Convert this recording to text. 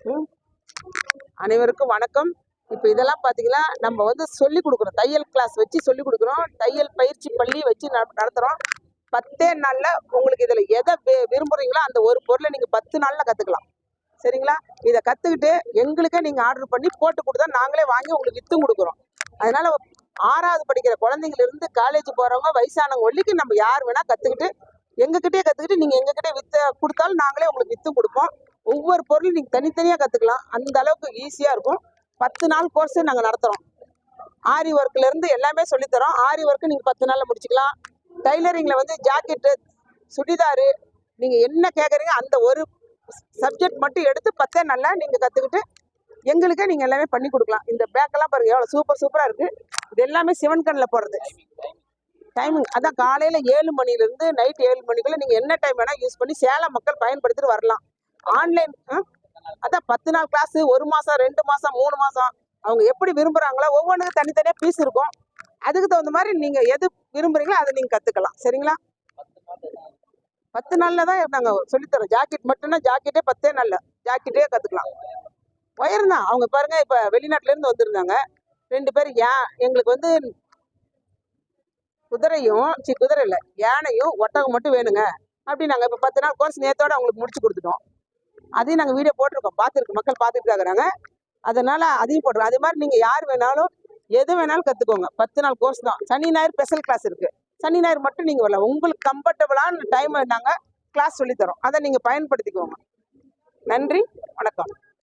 ம். அனைவருக்கும் வணக்கம். இப்போ இதெல்லாம் பார்த்தீங்கன்னா நம்ம வந்து சொல்லிக் கொடுக்குறோம், தையல் கிளாஸ் வச்சு சொல்லிக் கொடுக்குறோம், தையல் பயிற்சி பள்ளி வச்சு நடத்துகிறோம். 10 நாளில் உங்களுக்கு இதில் எதை விரும்புகிறீங்களோ அந்த ஒரு பொருளை நீங்கள் 10 நாளில் கற்றுக்கலாம். சரிங்களா? இதை கற்றுக்கிட்டு எங்களுக்கே நீங்கள் ஆர்டர் பண்ணி போட்டு கொடுத்தா நாங்களே வாங்கி உங்களுக்கு விற்றும் கொடுக்குறோம். அதனால் 6வது படிக்கிற குழந்தைங்களிருந்து காலேஜ் போகிறவங்க வயசானவங்க ஒல்லிக்கு நம்ம யார் வேணால் கற்றுக்கிட்டு எங்ககிட்டயே கற்றுக்கிட்டு நீங்கள் எங்ககிட்டே விற்று கொடுத்தாலும் நாங்களே உங்களுக்கு விற்றும் கொடுப்போம். ஒவ்வொரு பொருளும் நீங்கள் தனித்தனியாக கற்றுக்கலாம். அந்த அளவுக்கு ஈஸியாக இருக்கும். 10 நாள் கோர்ஸு நாங்கள் நடத்துகிறோம். ஆரி ஒர்க்லேருந்து எல்லாமே சொல்லித்தரோம். ஆரி ஒர்க்கு நீங்கள் 10 நாளில் முடிச்சுக்கலாம். டைலரிங்கில் வந்து ஜாக்கெட்டு, சுடிதாரு, நீங்கள் என்ன கேட்குறீங்க அந்த ஒரு சப்ஜெக்ட் மட்டும் எடுத்து 10 நாளில் நீங்கள் கற்றுக்கிட்டு எங்களுக்கே நீங்கள் எல்லாமே பண்ணி கொடுக்கலாம். இந்த பேக்கெல்லாம் பாருங்கள் எவ்வளோ சூப்பராக இருக்குது. இது எல்லாமே சிவன் கண்ணில் போடுறது. டைமிங் அதான் காலையில் 7 மணிலேருந்து நைட் 7 மணிக்குள்ளே நீங்கள் என்ன டைம் வேணால் யூஸ் பண்ணி சேலம் மக்கள் பயன்படுத்திட்டு வரலாம். ஆன்லைன் அதான் 10 நாள் கிளாஸு, 1 மாதம், 2 மாதம், 3 மாதம் அவங்க எப்படி விரும்புகிறாங்களோ ஒவ்வொன்றுக்கும் தனித்தனியாக பீஸ் இருக்கும். அதுக்கு தகுந்த மாதிரி நீங்கள் எது விரும்புகிறீங்களோ அதை நீங்கள் கற்றுக்கலாம். சரிங்களா? 10 நாளில் தான் நாங்கள் சொல்லித்தரோம். ஜாக்கெட் மட்டும்னா ஜாக்கெட்டே 10 நாளில் ஜாக்கெட்டே கற்றுக்கலாம். ஒயர் தான் அவங்க பாருங்கள். இப்போ வெளிநாட்டிலேருந்து வந்திருந்தாங்க 2 பேர். எங்களுக்கு வந்து குதிரை இல்லை, யானையும் ஒட்டகம் மட்டும் வேணுங்க அப்படி நாங்கள் இப்போ 10 நாள் கோர்ஸ் நேற்றோட அவங்களுக்கு முடிச்சு கொடுத்துட்டோம். அதையும் நாங்கள் வீடியோ போட்டிருக்கோம், மக்கள் பார்த்துட்டு இருக்கிறாங்க. அதனால அதையும் போட்டுருக்கோம். அதே மாதிரி நீங்கள் யார் வேணாலும் எது வேணாலும் கற்றுக்கோங்க. 10 நாள் கோர்ஸ் தான். சனி ஞாயிறு ஸ்பெஷல் கிளாஸ் இருக்குது. சனி ஞாயிறு மட்டும் நீங்கள் வரலாம். உங்களுக்கு கம்ஃபர்டபுளான டைம் நாங்கள் கிளாஸ் சொல்லித்தரோம். அதை நீங்கள் பயன்படுத்திக்கோங்க. நன்றி, வணக்கம்.